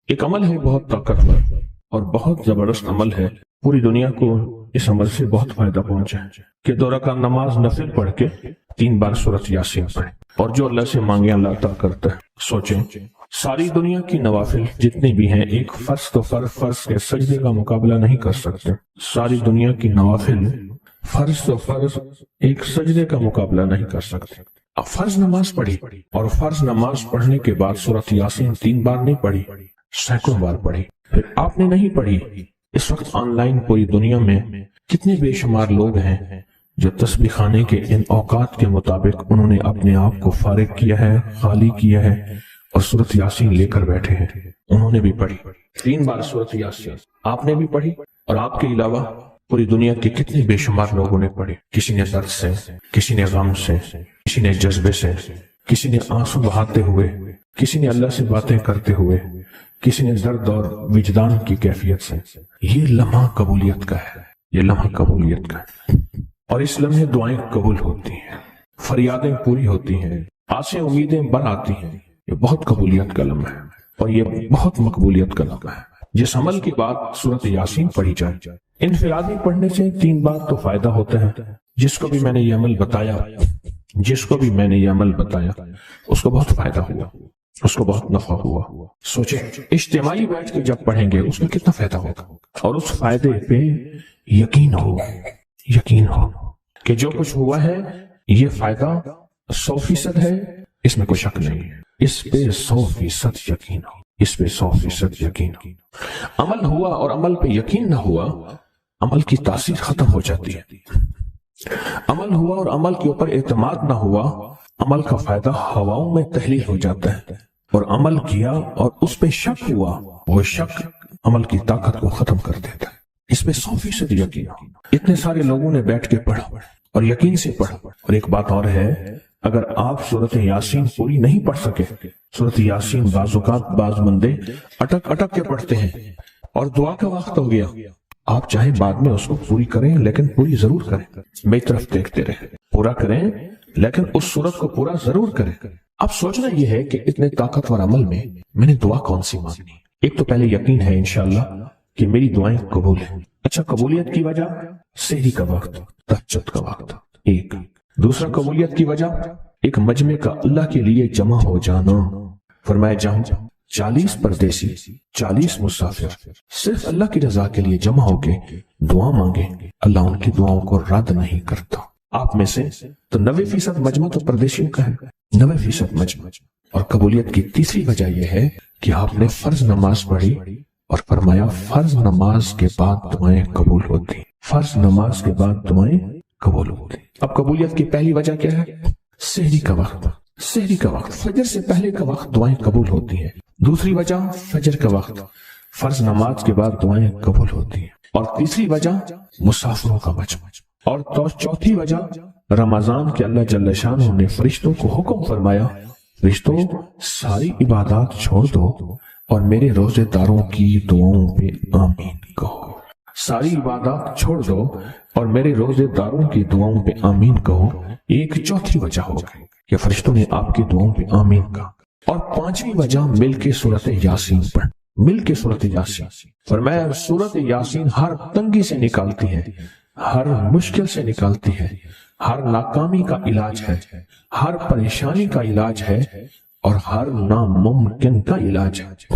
ایک عمل ہے بہت طاقتور اور بہت زبردست عمل ہے، پوری دنیا کو اس عمل سے بہت فائدہ پہنچا ہے کہ 2 رکعت نماز نفل پڑھ کے 3 بار سورۃ یاسین پڑھے، اور جو اللہ سے مانگے اللہ عطا کرتا ہے۔ سوچیں، ساری دنیا کی نوافل جتنی بھی ہیں ایک فرض تو فرض کے سجدے کا مقابلہ نہیں کر سکتے۔ ساری دنیا کی نوافل فرض تو فرض ایک سجدے کا مقابلہ نہیں کر سکتے۔ اب فرض نماز پڑھی اور فرض نماز پڑھنے کے بعد سورۃ یاسین 3 بار نہیں پڑھی، سینکڑوں بار پڑھی۔ پھر آپ نے نہیں پڑھی، اس وقت آن لائن پوری دنیا میں کتنے بے شمار لوگ ہیں جو تسبیح خانے کے ان اوقات کے مطابق انہوں نے اپنے آپ کو فارغ کیا ہے، خالی کیا ہے اور سورۃ یاسین لے کر بیٹھے ہیں۔ انہوں نے بھی پڑھی 3 بار سورۃ یاسین، آپ نے بھی پڑھی، اور آپ کے علاوہ پوری دنیا کے کتنے بے شمار لوگوں نے پڑھی۔ کسی نے درد سے، کسی نے غم سے، کسی نے جذبے سے، کسی نے آنسو بہاتے ہوئے، کسی نے اللہ سے باتیں کرتے ہوئے، کسی نے درد اور وجدان کی کیفیت سے۔ یہ لمحہ قبولیت کا ہے، یہ لمحہ قبولیت کا ہے، اور اس لمحے دعائیں قبول ہوتی ہیں، فریادیں پوری ہوتی ہیں، آسیں امیدیں بڑھ آتی ہیں۔ یہ بہت قبولیت کا لمحہ ہے اور یہ بہت مقبولیت کا لمحہ ہے۔ جس عمل کے بعد سورۃ یاسین پڑھی جائے، انفرادی پڑھنے سے 3 بار تو فائدہ ہوتا ہے۔ جس کو بھی میں نے یہ عمل بتایا، اس کو بہت فائدہ ہوا، اس کو بہت نفع ہوا۔ سوچیں، اجتماعی بیٹھ کے جب پڑھیں گے اس میں کتنا فائدہ ہوگا، اور اس فائدے پہ یقین ہو کہ جو کچھ ہوا ہے یہ فائدہ 100% ہے، اس میں کوئی شک نہیں ہے، اس پہ 100% یقین ہو، اس پہ 100% یقین ہو۔ عمل ہوا اور عمل پہ یقین نہ ہوا، عمل کی تاثیر ختم ہو جاتی ہے۔ عمل ہوا اور عمل کے اوپر اعتماد نہ ہوا، عمل کا فائدہ ہواؤں میں تحلیل ہو جاتا ہے، اور عمل کیا اور اس پہ شک ہوا، وہ شک عمل کی طاقت کو ختم کر دیتا ہے۔ اس پہ 100% یقین ہو۔ اتنے سارے لوگوں نے بیٹھ کے پڑھا اور یقین سے پڑھا۔ اور ایک بات اور ہے، اگر آپ سورۃ یاسین پوری نہیں پڑھ سکے، سورۃ یاسین بعض اوقات بعض بندے اٹک کے پڑھتے ہیں اور دعا کا وقت ہو گیا، آپ چاہے بعد میں اس کو پوری کریں لیکن پوری ضرور کریں، میری طرف دیکھتے رہیں، پورا کریں لیکن اس سورت کو پورا ضرور کریں۔ اب سوچنا یہ ہے کہ اتنے طاقتور عمل میں نے دعا کون سی مانگنی؟ ایک تو پہلے یقین ہے انشاءاللہ کہ میری دعائیں قبول ہیں۔ اچھا، قبولیت کی وجہ سحری کا وقت، تہجد کا وقت، ایک۔ دوسرا قبولیت کی وجہ ایک مجمع کا اللہ کے لیے جمع ہو جانا۔ فرمایا جہاں 40 پردیسی، 40 مسافر صرف اللہ کی رضا کے لیے جمع ہو کے دعا مانگے، اللہ ان کی دعاؤں کو رد نہیں کرتا۔ آپ میں سے تو 90% مجمع تو پردیسیوں کا ہے، 90% مجمع۔ اور قبولیت کی تیسری وجہ یہ ہے کہ آپ نے فرض نماز پڑھی اور فرمایا فرض نماز کے بعد دعائیں قبول ہوتی، فرض نماز کے بعد دعائیں قبول ہوتی۔ اب قبولیت کی پہلی وجہ کیا ہے؟ سحری کا وقت، سحری کا وقت، فجر سے پہلے کا وقت دعائیں قبول ہوتی ہیں۔ دوسری وجہ فجر کا وقت، فرض نماز کے بعد دعائیں قبول ہوتی ہیں۔ اور تیسری وجہ مسافروں کا مجمع، اور چوتھی وجہ رمضان کے اللہ جل شانہ نے فرشتوں کو حکم فرمایا، فرشتوں ساری عبادات چھوڑ دو اور میرے روزے داروں کی دعاؤں پہ آمین کہو۔ ساری عبادات چھوڑ دو اور میرے روزے داروں کی دعاؤں پہ آمین کہو۔ ایک چوتھی وجہ ہو گئی کہ فرشتوں نے آپ کی دعاؤں پہ آمین کہا۔ اور پانچویں وجہ مل کے سورۃ یاسین پڑھ، مل کے سورۃ یاسین۔ فرمایا سورۃ یاسین ہر تنگی سے نکالتی ہے، ہر مشکل سے نکالتی ہے، ہر ناکامی کا علاج ہے، ہر پریشانی کا علاج ہے، اور ہر ناممکن کا علاج ہے۔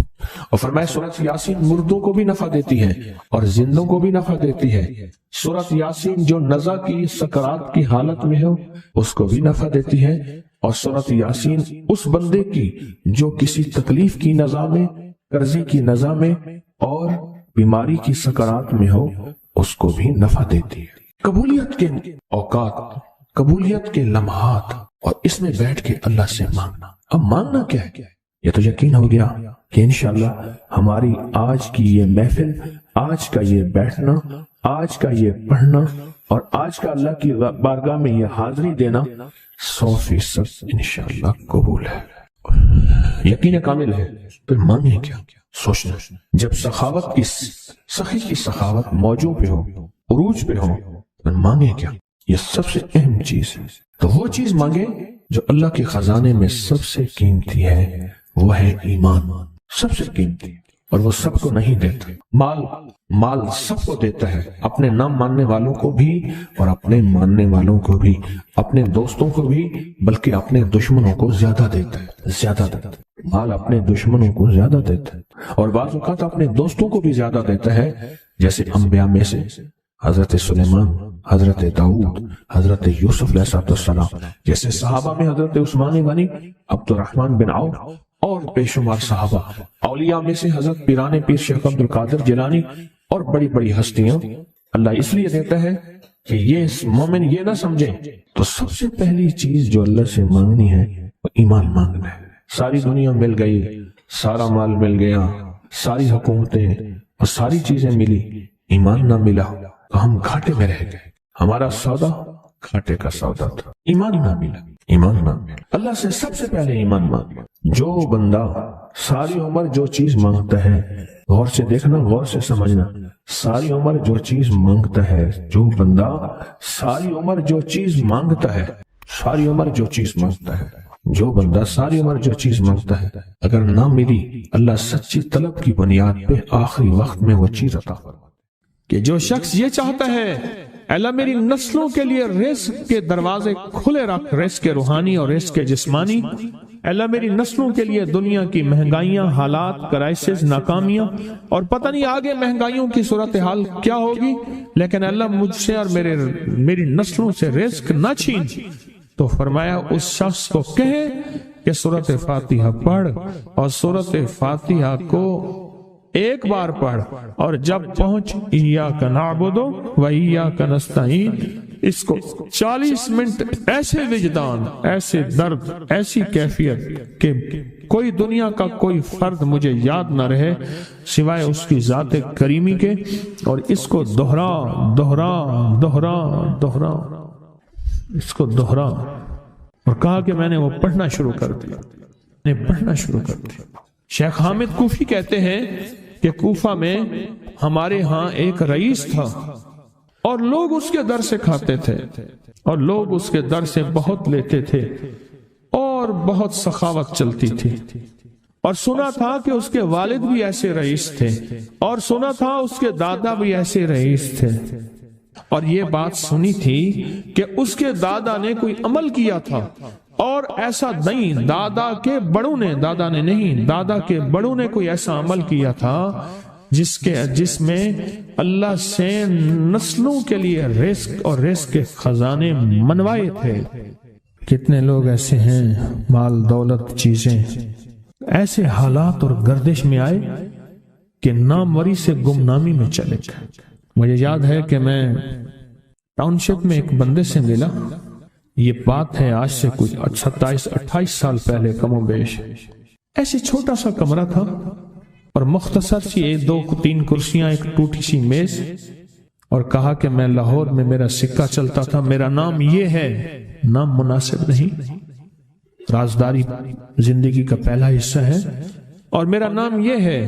اور فرمایا سورۃ یاسین مردوں کو بھی نفع دیتی ہے اور زندوں کو بھی نفع دیتی ہے۔ سورۃ یاسین جو نزع کی سکرات کی حالت میں ہو اس کو بھی نفع دیتی ہے، اور سورۃ یاسین اس بندے کی جو کسی تکلیف کی نزع میں، قرضے کی نزع میں اور بیماری کی سکرات میں ہو اس کو بھی نفع دیتی ہے۔ قبولیت کے اوقات، قبولیت کے لمحات، اور اس میں بیٹھ کے اللہ سے مانگنا۔ اب مانگنا کیا ہے؟ یہ تو یقین ہو گیا کہ انشاءاللہ ہماری آج کی یہ محفل، آج کا یہ بیٹھنا، آج کا یہ پڑھنا اور آج کا اللہ کی بارگاہ میں یہ حاضری دینا 100% انشاءاللہ قبول ہے، یقین کامل ہے۔ پھر مانگیں کیا؟ سوچنا، جب سخاوت کی سخی کی سخاوت موجوں پہ ہو، عروج پہ ہو، پھر مانگیں کیا؟ یہ سب سے اہم چیز ہے۔ تو وہ چیز مانگے جو اللہ کے خزانے میں سب سے قیمتی ہے، وہ ہے ایمان، سب سے قیمتی۔ اور وہ سب کو نہیں دیتا۔ مال سب کو دیتا ہے، اپنے نہ ماننے والوں کو بھی اور اپنے ماننے والوں کو بھی، اپنے دوستوں کو بھی، بلکہ اپنے دشمنوں کو زیادہ دیتا ہے، زیادہ دیتا ہے۔ مال اپنے دشمنوں کو زیادہ دیتا ہے اور بعض اوقات اپنے دوستوں کو بھی زیادہ دیتا ہے، جیسے انبیاء میں سے حضرت سلیمان، حضرت داؤد، حضرت یوسف علیہ السلام، جیسے صحابہ میں حضرت عثمان غنی، عبد الرحمن بن عوف اور بے شمار صحابہ، اولیاء میں سے حضرت پیران پیر شیخ عبد القادر جیلانی اور بڑی بڑی ہستیاں۔ اللہ اس لیے دیتا ہے کہ یہ مومن یہ نہ سمجھے، تو سب سے پہلی چیز جو اللہ سے مانگنی ہے وہ ایمان مانگنا ہے۔ ساری دنیا مل گئی، سارا مال مل گیا، ساری حکومتیں اور ساری چیزیں ملی، ایمان نہ ملا تو ہم گھاٹے میں رہ گئے، ہمارا سودا گھاٹے کا سودا تھا۔ ایمان نہ ملا، ایمان نہ ملا۔ اللہ سے سب سے پہلے ایمان مانگنا۔ جو بندہ ساری عمر جو چیز مانگتا ہے، غور سے دیکھنا، غور سے سمجھنا، ساری عمر جو چیز مانگتا ہے، جو بندہ ساری عمر جو چیز مانگتا ہے، ساری عمر جو چیز مانگتا ہے، جو بندہ ساری عمر جو چیز مانگتا ہے، اگر نہ ملی، اللہ سچی طلب کی بنیاد پہ آخری وقت میں وہ چیز عطا فرماتا ہے۔ کہ جو شخص یہ چاہتا ہے اللہ میری نسلوں کے لیے رزق کے دروازے کھلے رکھ، رزق کے روحانی اور رزق کے جسمانی، اللہ میری نسلوں کے لیے دنیا کی مہنگائیاں، حالات، کرائسس، ناکامیاں اور پتہ نہیں آگے مہنگائیوں کی صورتحال کیا ہوگی، لیکن اللہ مجھ سے اور میری نسلوں سے رزق نہ چھین، تو فرمایا اس شخص کو کہے کہ سورۃ فاتحہ پڑھ، اور سورۃ فاتحہ کو ایک بار پڑھ، اور جب پہنچ ایاک نعبد و ایاک نستعین، اس کو 40 منٹ ایسے وجدان، ایسے درد، ایسی کیفیت کہ کوئی دنیا کا کوئی فرد مجھے یاد نہ رہے سوائے اس کی ذات کریمی کے، اور اس کو دہرا دہرا دہرا دہرا، اس کو دہرا، اور کہا کہ میں نے وہ پڑھنا شروع کر دیا، میں نے پڑھنا شروع کر دیا۔ شیخ حامد کوفی کہتے ہیں کہ کوفہ میں ہمارے ہاں ایک رئیس تھا، اور لوگ اس کے در سے کھاتے تھے، اور لوگ اس کے در سے بہت لیتے تھے، اور بہت سخاوت چلتی تھی، اور سنا تھا کہ اس کے والد بھی ایسے رئیس تھے، اور سنا تھا اس کے دادا بھی ایسے رئیس تھے، اور یہ بات سنی تھی کہ اس کے دادا نے کوئی عمل کیا تھا، اور ایسا نہیں، دادا کے بڑوں نے، دادا نے نہیں، دادا کے بڑوں نے کوئی ایسا عمل کیا تھا جس میں اللہ سے نسلوں کے لیے رزق اور رزق کے خزانے منوائے تھے۔ کتنے لوگ ایسے ہیں، مال دولت چیزیں، ایسے حالات اور گردش میں آئے کہ ناموری سے گمنامی میں چلے گئے۔ مجھے یاد ہے کہ میں ٹاؤن شپ میں ایک بندے سے ملا، یہ بات ہے آج سے کچھ 27-28 سال پہلے کم و بیش، ایسے چھوٹا سا کمرہ تھا اور مختصر سی 2-3 کرسیاں، ایک ٹوٹی سی میز، اور کہا کہ میں لاہور میں میرا سکہ چلتا تھا، میرا نام یہ ہے، نام مناسب نہیں، رازداری زندگی کا پہلا حصہ ہے، اور میرا نام یہ ہے،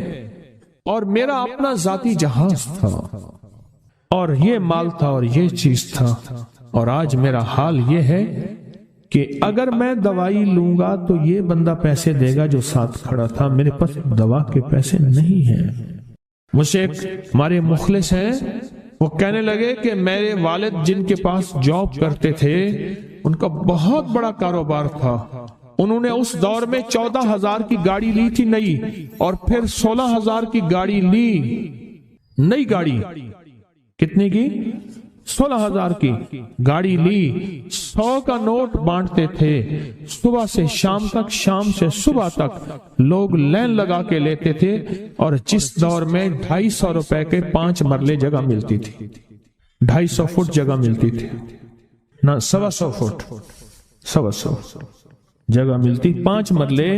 اور میرا اپنا ذاتی جہاز تھا، اور یہ مال تھا، اور یہ چیز تھا، اور آج میرا حال یہ ہے کہ اگر میں دوائی لوں گا تو یہ بندہ پیسے دے گا جو ساتھ کھڑا تھا، میرے پاس دوا کے پیسے نہیں ہیں۔ مجھ سے ایک ہمارے مخلص ہیں، وہ کہنے لگے کہ میرے والد جن کے پاس جاب کرتے تھے، ان کا بہت بڑا کاروبار تھا، انہوں نے اس دور میں 14,000 کی گاڑی لی تھی نئی، اور پھر 16,000 کی گاڑی لی، نئی گاڑی، کتنے کی؟ 16,000 کی گاڑی لی، 100 کا نوٹ بانٹتے تھے، صبح سے شام تک، شام سے صبح تک لوگ لین لگا کے لیتے تھے، اور جس دور میں 250 روپے کے 5 مرلے جگہ ملتی تھی، 250 فٹ جگہ ملتی تھی، نہ 125 فٹ، 125 جگہ ملتی، 5 مرلے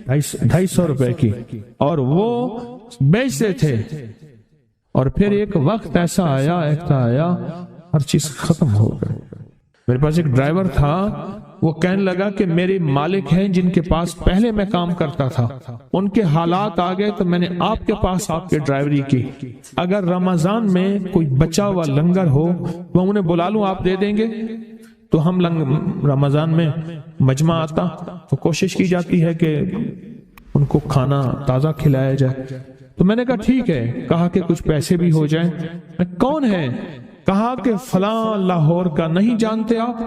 250 روپے کی، اور وہ بیچتے تھے۔ اور پھر ایک وقت ایسا آیا، ہر چیز ختم ہو گئی۔ میرے پاس ایک ڈرائیور تھا، وہ کہنے لگا کہ میرے مالک ہیں جن کے پاس پہلے میں کام کرتا تھا، ان کے حالات آ گئے تو میں نے آپ کے پاس آپ کے ڈرائیوری کی، اگر رمضان میں کوئی بچا ہوا لنگر ہو وہ انہیں بلا لوں، آپ دے دیں گے؟ تو ہم رمضان میں مجمع آتا تو کوشش کی جاتی ہے کہ ان کو کھانا تازہ کھلایا جائے، تو میں نے کہا ٹھیک ہے، کہا کہ کچھ پیسے بھی ہو جائیں۔ کون ہے؟ کہا کہ فلاں لاہور کا، نہیں جانتے آپ؟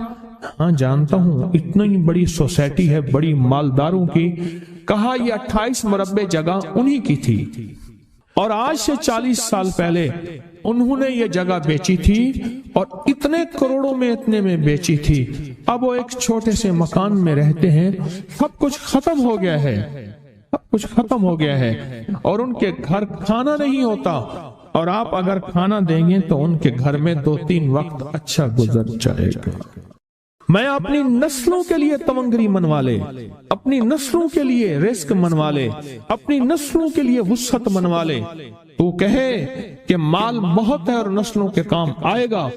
ہاں جانتا ہوں، اتنی بڑی سوسائٹی ہے بڑی مالداروں کی۔ کہا یہ 28 مربع جگہ انہی کی تھی، اور آج سے 40 سال پہلے انہوں نے یہ جگہ بیچی تھی اور اتنے کروڑوں میں اتنے میں بیچی تھی۔ اب وہ ایک چھوٹے سے مکان میں رہتے ہیں، سب کچھ ختم ہو گیا ہے، سب کچھ ختم ہو گیا ہے، اور ان کے گھر کھانا نہیں ہوتا، اور آپ اگر کھانا دیں گے تو ان کے گھر میں 2-3 وقت اچھا گزر جائے گا۔ میں اپنی نسلوں کے لیے تونگری منوا لے، اپنی نسلوں کے لیے رزق منوا لے، اپنی نسلوں کے لیے وسعت منوا لے۔ تو کہے کہ مال بہت ہے اور نسلوں کے کام آئے گا،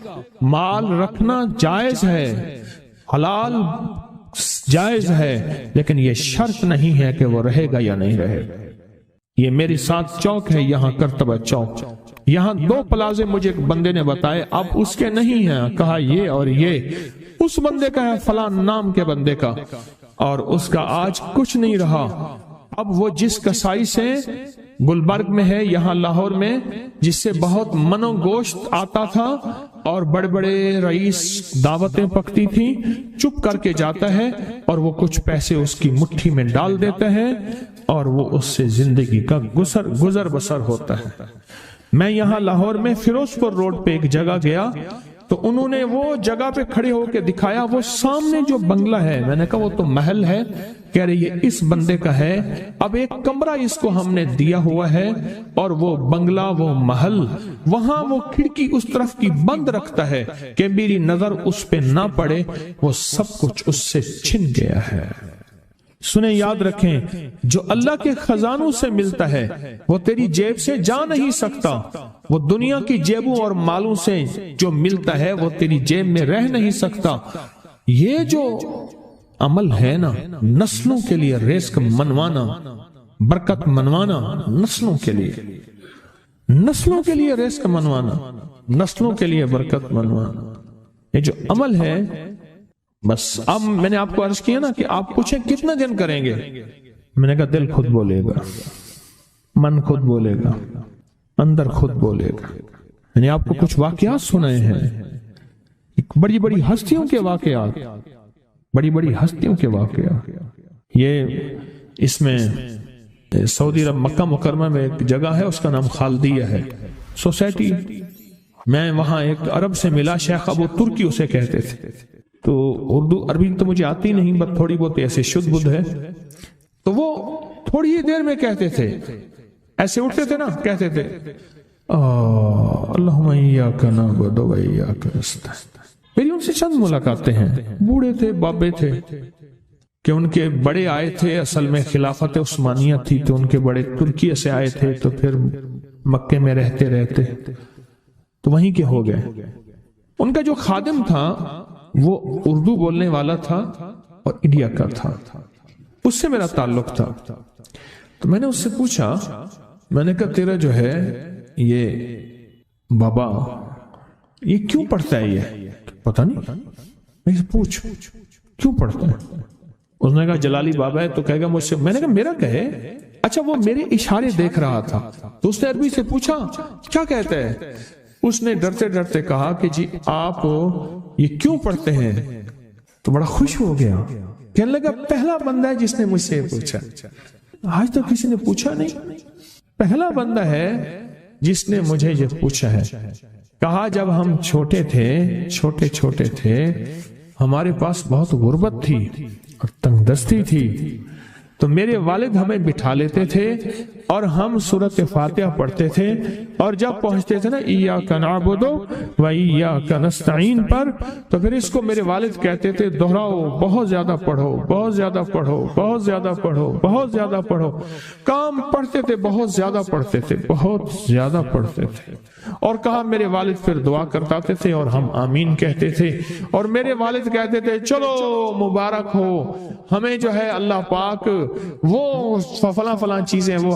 مال رکھنا جائز ہے، حلال جائز ہے، لیکن یہ شرط نہیں ہے کہ وہ رہے گا یا نہیں رہے گا۔ یہ میری ساتھ چوک ہے، یہاں کرتبہ چوک، یہاں 2 پلازے مجھے ایک بندے نے بتائے، اب اس کے نہیں ہیں، کہا یہ اور یہ اس بندے کا ہے، فلاں نام کے بندے کا، اور اس کا آج کچھ نہیں رہا۔ اب وہ جس کسائی سے گلبرگ میں ہے، یہاں لاہور میں، جس سے بہت من و گوشت آتا تھا اور بڑے بڑے رئیس دعوتیں پکتی تھی، چپ کر کے جاتا ہے اور وہ کچھ پیسے اس کی مٹھی میں ڈال دیتا ہے اور وہ اس سے زندگی کا گزر بسر ہوتا ہے۔ میں یہاں لاہور میں فیروز پور روڈ پہ ایک جگہ گیا تو انہوں نے وہ جگہ پہ کھڑے ہو کے دکھایا، وہ سامنے جو بنگلہ ہے، میں نے کہا وہ تو محل ہے، کہہ رہے یہ اس بندے کا ہے، اب ایک کمرہ اس کو ہم نے دیا ہوا ہے، اور وہ بنگلہ وہ محل وہاں وہ کھڑکی اس طرف کی بند رکھتا ہے کہ میری نظر اس پہ نہ پڑے، وہ سب کچھ اس سے چھن گیا ہے۔ سنیں، یاد رکھیں، جو اللہ کے خزانوں سے ملتا ہے وہ تیری جیب سے جا نہیں سکتا، وہ دنیا کی جیبوں اور مالوں سے جو ملتا ہے وہ تیری جیب میں رہ نہیں سکتا۔ یہ جو عمل ہے نا، نسلوں کے لیے رزق منوانا، برکت منوانا، نسلوں کے لیے رزق منوانا، نسلوں کے لیے برکت منوانا، یہ جو عمل ہے، بس اب میں نے آپ کو عرض کیا نا کہ آپ پوچھیں کتنا دن کریں گے، میں نے کہا دل خود بولے گا، من خود بولے گا، اندر خود بولے گا۔ میں نے آپ کو کچھ واقعات سنائے ہیں، بڑی بڑی ہستیوں کے واقعات، بڑی بڑی ہستیوں کے واقعات۔ یہ اس میں سعودی عرب مکہ مکرمہ میں ایک جگہ ہے، اس کا نام خالدیہ ہے سوسائٹی۔ میں وہاں ایک عرب سے ملا، شیخ ابو ترکی اسے کہتے تھے، تو اردو عربی تو مجھے آتی نہیں، بس تھوڑی بہت ایسے شدھ بدھ ہے، تو وہ تھوڑی ہی دیر میں کہتے تھے، ایسے اٹھتے تھے نا، کہتے تھے اللہم ایاک نعبد و ایاک نستعین۔ میری ان سے چند ملاقاتیں ہیں، بوڑھے تھے، بابے تھے، کہ ان کے بڑے آئے تھے، اصل میں خلافت عثمانیہ تھی تو ان کے بڑے ترکیہ سے آئے تھے، تو پھر مکے میں رہتے تو وہیں کے ہو گئے۔ ان کا جو خادم تھا وہ اردو بولنے والا تھا اور انڈیا کا تھا، اس سے میرا تعلق تھا۔ تو میں نے اس سے پوچھا، میں نے کہا تیرا جو ہے یہ بابا یہ کیوں پڑھتا ہے؟ یہ پتہ نہیں، میں سے پوچھ کیوں پڑھتا ہے؟ اس نے کہا جلالی بابا ہے تو کہے گا مجھ سے۔ میں نے کہا میرا کہے؟ اچھا، وہ میرے اشارے دیکھ رہا تھا، تو اس نے عربی سے پوچھا کیا کہتا ہے؟ اس نے ڈرتے ڈرتے کہا کہ جی آپ یہ کیوں پڑھتے ہیں؟ تو بڑا خوش ہو گیا، کہنے لگا پہلا بندہ ہے جس نے مجھ سے پوچھا، آج تک کسی نے پوچھا نہیں، پہلا بندہ ہے جس نے مجھے یہ پوچھا ہے۔ کہا جب ہم چھوٹے تھے ہمارے پاس بہت غربت تھی اور تنگ دستی تھی، تو میرے والد ہمیں بٹھا لیتے تھے اور ہم سورۃ فاتحہ پڑھتے تھے، اور جب پہنچتے تھے نا ایاک نعبد و ایاک نستعین پر، تو پھر اس کو میرے والد کہتے تھے دہراؤ، بہت زیادہ پڑھو، بہت زیادہ پڑھو، بہت زیادہ پڑھو، بہت زیادہ پڑھو۔ کام پڑھتے تھے، بہت زیادہ پڑھتے تھے، بہت زیادہ پڑھتے تھے۔ اور کہا میرے والد پھر دعا کرتے تھے اور ہم آمین کہتے تھے، اور میرے والد کہتے تھے چلو مبارک ہو، ہمیں جو ہے اللہ پاک وہ فلاں چیزیں وہ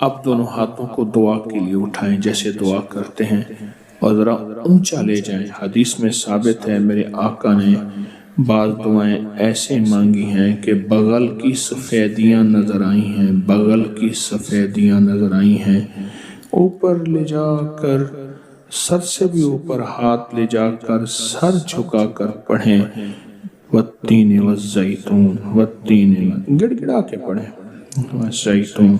اب دونوں ہاتھوں کو دعا کے لیے اٹھائیں جیسے دعا کرتے ہیں اور ذرا اونچا لے جائیں۔ حدیث میں ثابت ہے میرے آقا نے بعض دعائیں ایسے مانگی ہیں کہ بغل کی سفیدیاں نظر آئی ہیں، بغل کی سفیدیاں نظر آئی ہیں۔ اوپر لے جا کر، سر سے بھی اوپر ہاتھ لے جا کر سر جھکا کر پڑھیں، والتین والزیتون، والتین گڑ گڑا کے پڑھیں، والزیتون،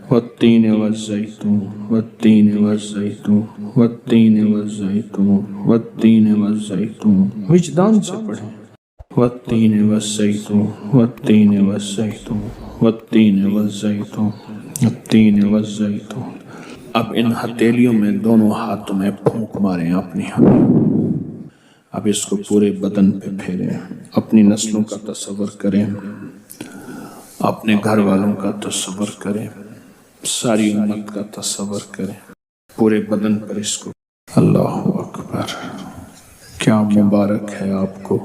والتین والزیتون، والتین والزیتون، والتین والزیتون، والتین والزیتون، وجدان سے پڑھیں، والتین والزیتون، والتین والزیتون، والتین والزیتون، والتین والزیتون۔ اب ان ہتھیلیوں میں دونوں ہاتھوں میں پھونک ماریں اپنی اب اس کو پورے بدن پہ پھیریں، اپنی نسلوں کا تصور کریں، اپنے گھر والوں کا تصور کریں، ساری امت کا تصور کریں، پورے بدن پر اس کو۔ اللہ اکبر، کیا مبارک ہے آپ کو،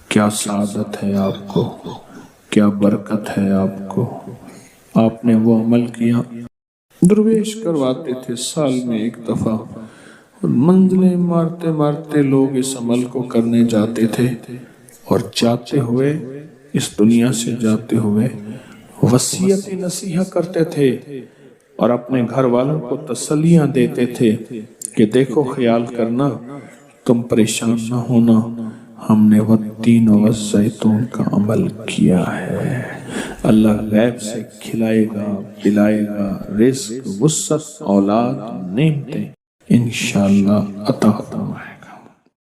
کیا سعادت ہے آپ کو، کیا برکت ہے آپ کو۔ آپ نے وہ عمل کیا درویش کرواتے تھے سال میں ایک دفعہ، منزلیں مارتے مارتے لوگ اس عمل کو کرنے جاتے تھے، اور جاتے ہوئے اس دنیا سے جاتے ہوئے وصیت نصیحت کرتے تھے اور اپنے گھر والوں کو تسلیاں دیتے تھے کہ دیکھو خیال کرنا، تم پریشان نہ ہونا، ہم نے والتین والزیتون کا عمل کیا ہے۔ اللہ غیب سے کھلائے گا، پلائے گا، رزق، وسعت، اولاد، نعمتیں انشاءاللہ عطا فرمائے۔